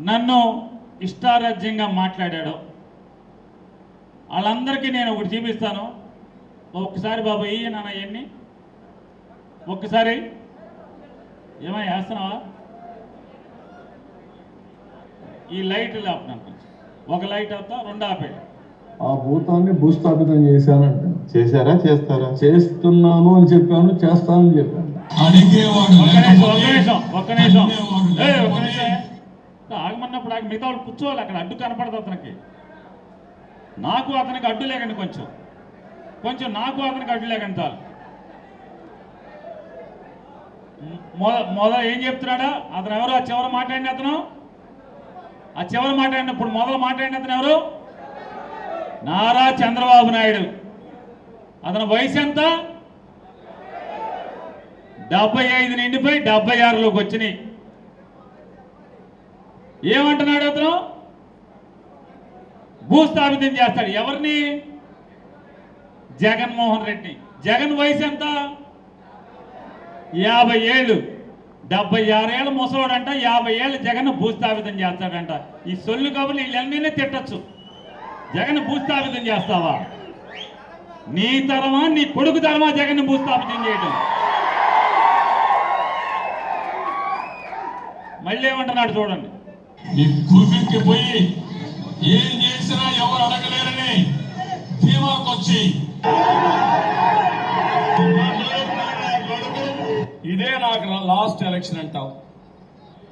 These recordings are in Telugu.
నన్ను ఇష్టారాజ్యంగా మాట్లాడాడో వాళ్ళందరికీ నేను ఒకటి చూపిస్తాను. ఒక్కసారి బాబు ఇయ్యి నాన్న ఇవన్నీ ఒక్కసారి ఏమైనా వేస్తున్నావా? ఈ లైట్ లేపుతున్నాను కొంచెం. ఒక లైట్ అవుతా రెండు ఆపే. ఆ భూతాన్ని భూస్థాపితం చేశానంట. చేశారా? చేస్తారా? చేస్తున్నాను అని చెప్పాను, చేస్తానని చెప్పాను. ఒక్క నిమిషం ఆగమన్నప్పుడు మిగతా వాళ్ళు కూర్చోవాలి. అక్కడ అడ్డు కనపడదు అతనికి. నాకు అతనికి అడ్డు లేకండి, కొంచెం నాకు అతనికి అడ్డు లేకండి చాలు. మొదలు ఏం చెప్తున్నాడా అతను? ఎవరు ఆ చివరి మాట్లాడిన అతను? ఆ చివరి మాట్లాడినప్పుడు మొదలు మాట్లాడిన అతను ఎవరు? నారా చంద్రబాబు నాయుడు. అతని వయసు ఎంత? 75 నిండిపోయి 76లోకి వచ్చినాయి. ఏమంటున్నాడు అతను? భూస్థాపితం చేస్తాడు. ఎవరిని? జగన్మోహన్ రెడ్డి. జగన్ వయసు ఎంత? 50 ఏళ్ళు. 76 ఏళ్ళ ముసలోడంట 50 ఏళ్ళు జగన్ భూస్థాపితం చేస్తాడంట. ఈ సొల్లు కబుర్లు వీళ్ళన్నీ తిట్టచ్చు. జగన్ భూస్థాపితం చేస్తావా? నీ తరమా నీ కొడుకు తరమా జగన్ భూస్థాపితం చేయడం? మళ్ళీ ఏమంటున్నాడు చూడండి. పోయి ఏం చేసినా ఎవరు అడగలేరని ధీమాకొచ్చి ఇదే నాకు లాస్ట్ ఎలక్షన్ అంటావు.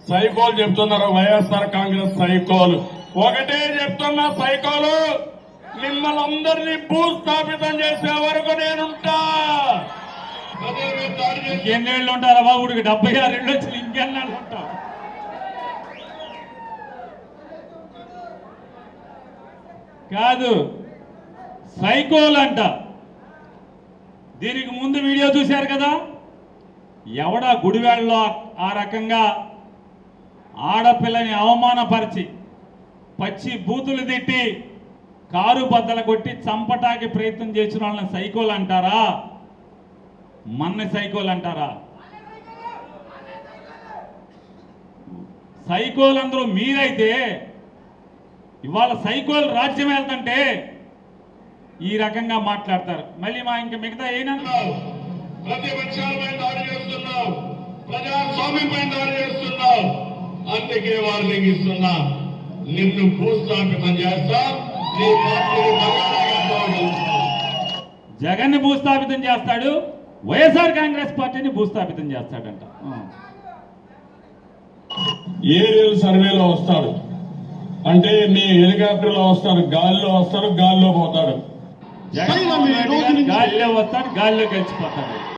సైకోలు చెప్తున్నారు, వైఎస్ఆర్ కాంగ్రెస్ సైకోలు. ఒకటే చెప్తున్నా, సైకోలు మిమ్మల్ని అందరినీ భూస్థాపితం చేసే వరకు నేనుంటా. ఇంకెన్నేళ్ళు ఉంటారా బాబుడికి? 76 ఏళ్ళు వచ్చి ఇంకెన్నాళ్ళు ఉంటావు? కాదు, సైకోలు అంట. దీనికి ముందు వీడియో చూశారు కదా, ఎవడా గుడివాడలో ఆ రకంగా ఆడపిల్లని అవమానపరిచి పచ్చి బూతులు తిట్టి కారు బద్దలు కొట్టి చంపటానికి ప్రయత్నం చేసిన వాళ్ళని సైకోలు అంటారా? మన్ని సైకోలు అంటారా? సైకోలందరూ మీరైతే ఇవాళ సైకోలు రాజ్యం వెళ్తుంటే ఈ రకంగా మాట్లాడతారు. మళ్ళీ ఇంకా మిగతా ఏనా ప్రతిపక్షాలపై దాడి చేస్తున్నావు, ప్రజాస్వామ్యంపై దాడి చేస్తున్నావు. అందుకే వార్నింగ్ ఇస్తున్నా, నిన్ను భూస్థాపితం చేస్తా. నీ పార్టీని జగన్ని భూస్థాపితం చేస్తాడు, వైఎస్ఆర్ కాంగ్రెస్ పార్టీని భూస్థాపితం చేస్తాడంట. ఏరియల్ సర్వేలో వస్తాడు అంటే నీ హెలికాప్టర్లో వస్తాడు, గాలిలో వస్తాడు, గాలిలో పోతాడు. గాలిలో వస్తాడు, గాలిలో కలిసిపోతాడు.